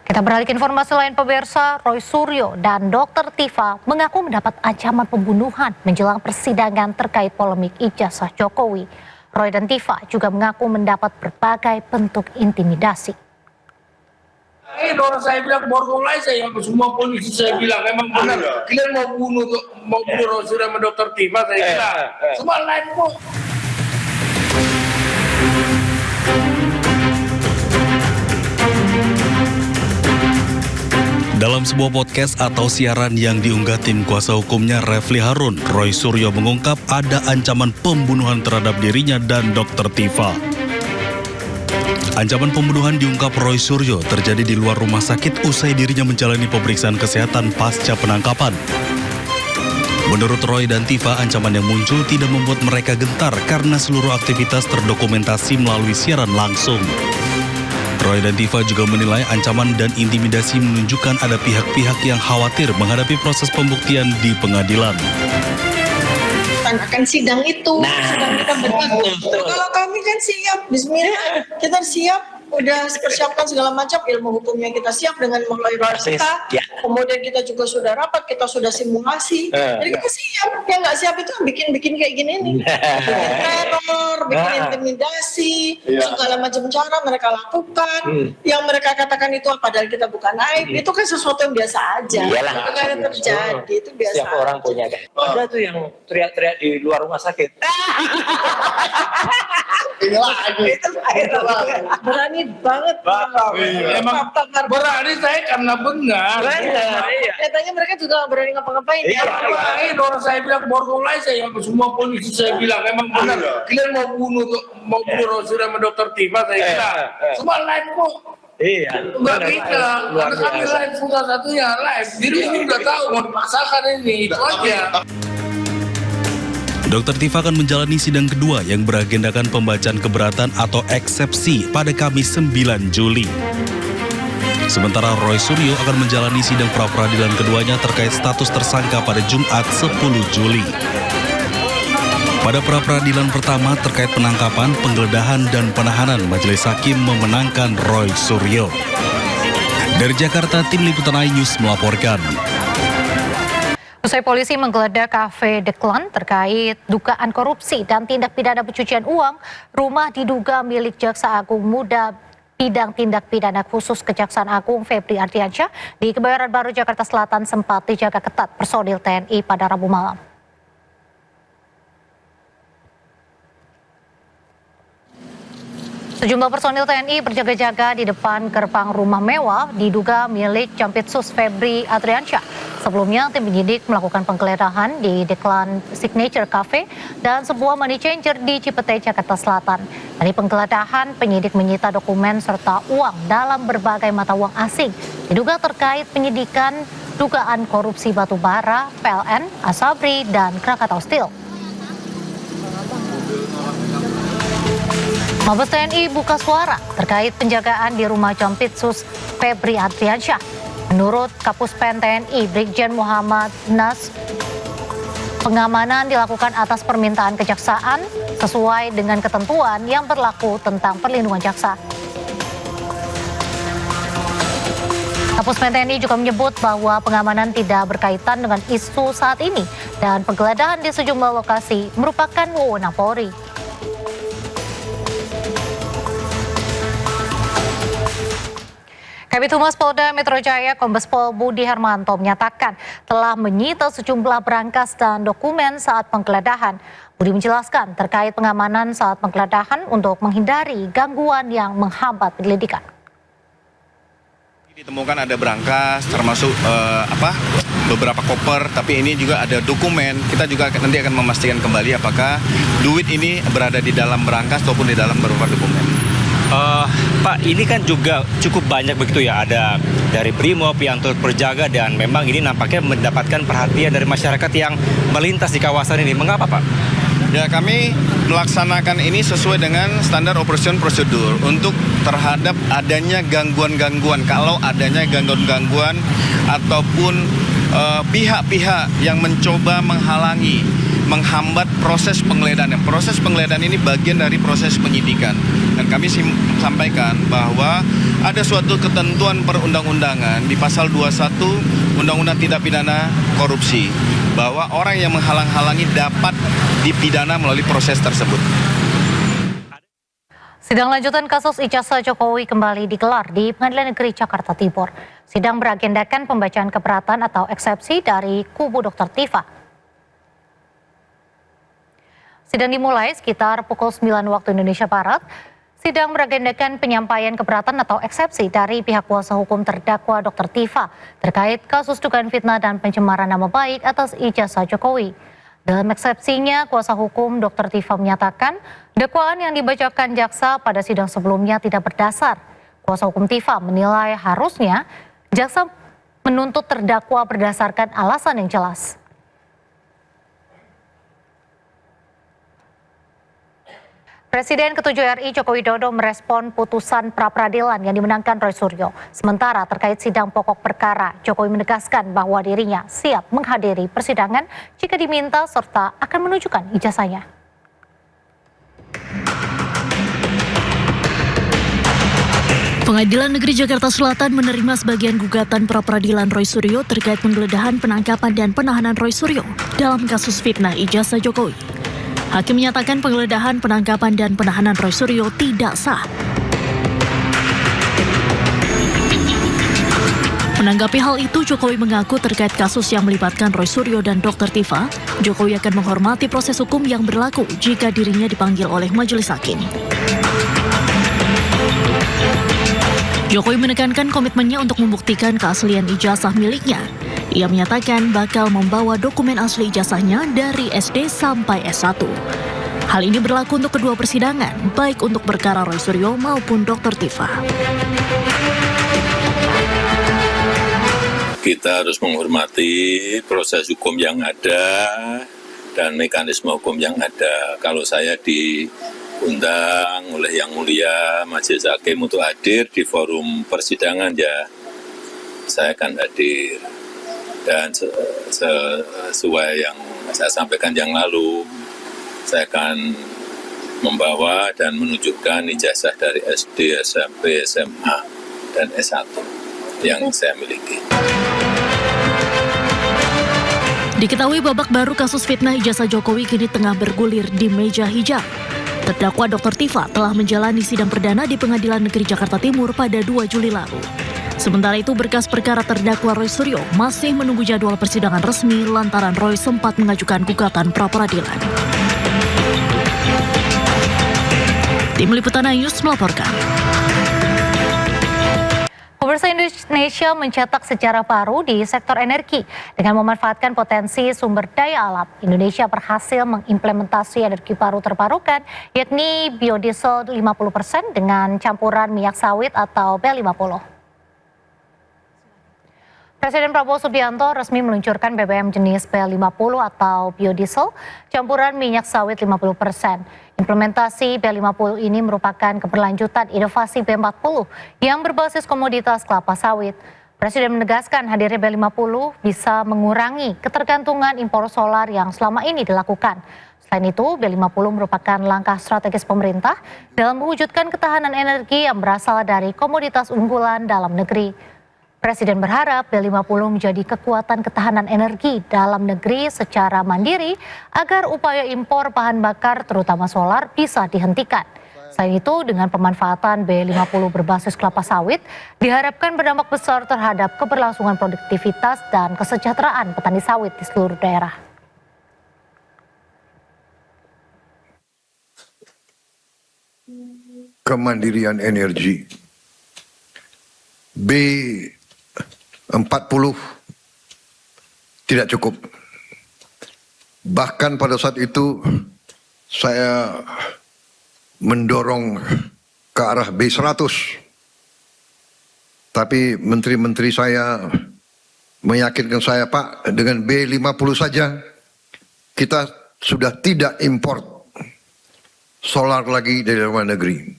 Kita beralih ke informasi lain pemirsa, Roy Suryo dan Dr. Tifa mengaku mendapat ancaman pembunuhan menjelang persidangan terkait polemik ijazah Jokowi. Roy dan Tifa juga mengaku mendapat berbagai bentuk intimidasi. Orang saya bilang borgolai saya semua polisi saya bilang memang benar. Kalian mau bunuh Roy Suryo sama Dr. Tifa saya bilang. Semua lain kok. Dalam sebuah podcast atau siaran yang diunggah tim kuasa hukumnya Refli Harun, Roy Suryo mengungkap ada ancaman pembunuhan terhadap dirinya dan Dr. Tifa. Ancaman pembunuhan diungkap Roy Suryo terjadi di luar rumah sakit usai dirinya menjalani pemeriksaan kesehatan pasca penangkapan. Menurut Roy dan Tifa, ancaman yang muncul tidak membuat mereka gentar karena seluruh aktivitas terdokumentasi melalui siaran langsung. Roy dan Tifa juga menilai ancaman dan intimidasi menunjukkan ada pihak-pihak yang khawatir menghadapi proses pembuktian di pengadilan. Akan sidang itu, sidang kita berlaku. Kalau kami kan siap, bismillah, kita siap, udah persiapkan segala macam ilmu hukumnya kita siap dengan mengelola kita. Kemudian kita juga sudah rapat, kita sudah simulasi. Jadi kita siap. Yang nggak siap itu bikin kayak gini nih, bikin teror, bikin intimidasi, segala macam cara mereka lakukan. Yang mereka katakan itu padahal kita bukan aib, itu kan sesuatu yang biasa aja. Itu kan yang terjadi, itu biasa. Siapa orang punya kan? Ada tuh yang teriak-teriak di luar rumah sakit. Berani banget. Emang berani saya karena benar. Katanya mereka juga berani ngapa-ngapain ya. Orang saya bilang borgolai saya semua polisi saya bilang memang benar. Kalian mau bunuh Roy Suryo sama Dr. Tifa saya bilang. Semua lain kok. Iya. Enggak kita, karena kami live sudah satunya live. Jadi ini udah tahu mau dipaksakan ini, itu aja. Dr. Tifa akan menjalani sidang kedua yang beragendakan pembacaan keberatan atau eksepsi pada Kamis 9 Juli. Sementara Roy Suryo akan menjalani sidang pra-peradilan keduanya terkait status tersangka pada Jumat 10 Juli. Pada pra-peradilan pertama terkait penangkapan, penggeledahan, dan penahanan, Majelis Hakim memenangkan Roy Suryo. Dari Jakarta, Tim Liputan iNews melaporkan. Usai polisi menggeledah kafe The Klan terkait dugaan korupsi dan tindak pidana pencucian uang, rumah diduga milik Jaksa Agung Muda Bidang Tindak Pidana Khusus Kejaksaan Agung Febri Ardiansyah di Kebayoran Baru, Jakarta Selatan sempat dijaga ketat personil TNI pada Rabu malam. Sejumlah personil TNI berjaga-jaga di depan gerbang rumah mewah diduga milik Jampitsus Febri Ardiansyah. Sebelumnya, tim penyidik melakukan penggeledahan di The Klan Signature Cafe dan sebuah money changer di Cipete, Jakarta Selatan. Dari penggeledahan, penyidik menyita dokumen serta uang dalam berbagai mata uang asing diduga terkait penyidikan dugaan korupsi batubara, PLN, Asabri, dan Krakatau Steel. Mabes TNI buka suara terkait penjagaan di rumah Jampitsus Febri Ardiansyah. Menurut Kapuspen TNI Brigjen Muhammad Nas, pengamanan dilakukan atas permintaan kejaksaan sesuai dengan ketentuan yang berlaku tentang perlindungan jaksa. Kapuspen TNI juga menyebut bahwa pengamanan tidak berkaitan dengan isu saat ini dan penggeledahan di sejumlah lokasi merupakan wewenang Polri. Kabid Humas Polda Metro Jaya Kombes Pol Budi Hermanto menyatakan telah menyita sejumlah berangkas dan dokumen saat penggeledahan. Budi menjelaskan terkait pengamanan saat penggeledahan untuk menghindari gangguan yang menghambat penyelidikan. Ditemukan ada berangkas termasuk beberapa koper, tapi ini juga ada dokumen. Kita juga nanti akan memastikan kembali apakah duit ini berada di dalam berangkas ataupun di dalam beberapa dokumen. Pak, ini kan juga cukup banyak begitu ya, ada dari Brimob yang turut berjaga dan memang ini nampaknya mendapatkan perhatian dari masyarakat yang melintas di kawasan ini. Mengapa, Pak? Ya, kami melaksanakan ini sesuai dengan standar operation prosedur untuk terhadap adanya gangguan-gangguan. Kalau adanya gangguan-gangguan ataupun pihak-pihak yang mencoba menghalangi menghambat proses penggeledahan. Proses penggeledahan ini bagian dari proses penyidikan. Dan kami sampaikan bahwa ada suatu ketentuan perundang-undangan di pasal 21 Undang-Undang Tindak Pidana Korupsi bahwa orang yang menghalang-halangi dapat dipidana melalui proses tersebut. Sidang lanjutan kasus ijazah Jokowi kembali digelar di Pengadilan Negeri Jakarta Timur. Sidang beragendakan pembacaan keberatan atau eksepsi dari kubu Dr. Tifa. Sidang dimulai sekitar pukul 9 waktu Indonesia Barat. Sidang beragendakan penyampaian keberatan atau eksepsi dari pihak kuasa hukum terdakwa Dr. Tifa terkait kasus dugaan fitnah dan pencemaran nama baik atas ijazah Jokowi. Dalam eksepsinya, kuasa hukum Dr. Tifa menyatakan dakwaan yang dibacakan jaksa pada sidang sebelumnya tidak berdasar. Kuasa hukum Tifa menilai harusnya jaksa menuntut terdakwa berdasarkan alasan yang jelas. Presiden ke-7 RI Joko Widodo merespon putusan pra-peradilan yang dimenangkan Roy Suryo. Sementara terkait sidang pokok perkara, Jokowi menegaskan bahwa dirinya siap menghadiri persidangan jika diminta serta akan menunjukkan ijazahnya. Pengadilan Negeri Jakarta Selatan menerima sebagian gugatan pra-peradilan Roy Suryo terkait penggeledahan, penangkapan, dan penahanan Roy Suryo dalam kasus fitnah ijazah Jokowi. Hakim menyatakan penggeledahan, penangkapan, dan penahanan Roy Suryo tidak sah. Menanggapi hal itu, Jokowi mengaku terkait kasus yang melibatkan Roy Suryo dan Dr. Tifa, Jokowi akan menghormati proses hukum yang berlaku jika dirinya dipanggil oleh majelis hakim. Jokowi menekankan komitmennya untuk membuktikan keaslian ijazah miliknya. Ia menyatakan bakal membawa dokumen asli ijazahnya dari SD sampai S1. Hal ini berlaku untuk kedua persidangan, baik untuk perkara Roy Suryo maupun Dr. Tifa. Kita harus menghormati proses hukum yang ada dan mekanisme hukum yang ada. Kalau saya diundang oleh Yang Mulia Majelis Hakim untuk hadir di forum persidangan, ya saya akan hadir. Dan sesuai yang saya sampaikan yang lalu, saya akan membawa dan menunjukkan ijazah dari SD, SMP, SMA, dan S1 yang saya miliki. Diketahui babak baru kasus fitnah ijazah Jokowi kini tengah bergulir di meja hijau. Terdakwa Dr. Tifa telah menjalani sidang perdana di Pengadilan Negeri Jakarta Timur pada 2 Juli lalu. Sementara itu, berkas perkara terdakwa Roy Suryo masih menunggu jadwal persidangan resmi lantaran Roy sempat mengajukan gugatan pra-peradilan. Tim Liputan News melaporkan. Pemirsa, Indonesia mencetak sejarah baru di sektor energi. Dengan memanfaatkan potensi sumber daya alam, Indonesia berhasil mengimplementasi energi baru terbarukan, yakni biodiesel 50% dengan campuran minyak sawit atau B50. Presiden Prabowo Subianto resmi meluncurkan BBM jenis B50 atau biodiesel campuran minyak sawit 50%. Implementasi B50 ini merupakan keberlanjutan inovasi B40 yang berbasis komoditas kelapa sawit. Presiden menegaskan hadirnya B50 bisa mengurangi ketergantungan impor solar yang selama ini dilakukan. Selain itu, B50 merupakan langkah strategis pemerintah dalam mewujudkan ketahanan energi yang berasal dari komoditas unggulan dalam negeri. Presiden berharap B50 menjadi kekuatan ketahanan energi dalam negeri secara mandiri agar upaya impor bahan bakar terutama solar bisa dihentikan. Selain itu, dengan pemanfaatan B50 berbasis kelapa sawit diharapkan berdampak besar terhadap keberlangsungan produktivitas dan kesejahteraan petani sawit di seluruh daerah. Kemandirian energi. B40 tidak cukup. Bahkan pada saat itu saya mendorong ke arah B100. Tapi menteri-menteri saya meyakinkan saya, Pak, dengan B50 saja kita sudah tidak import solar lagi dari luar negeri.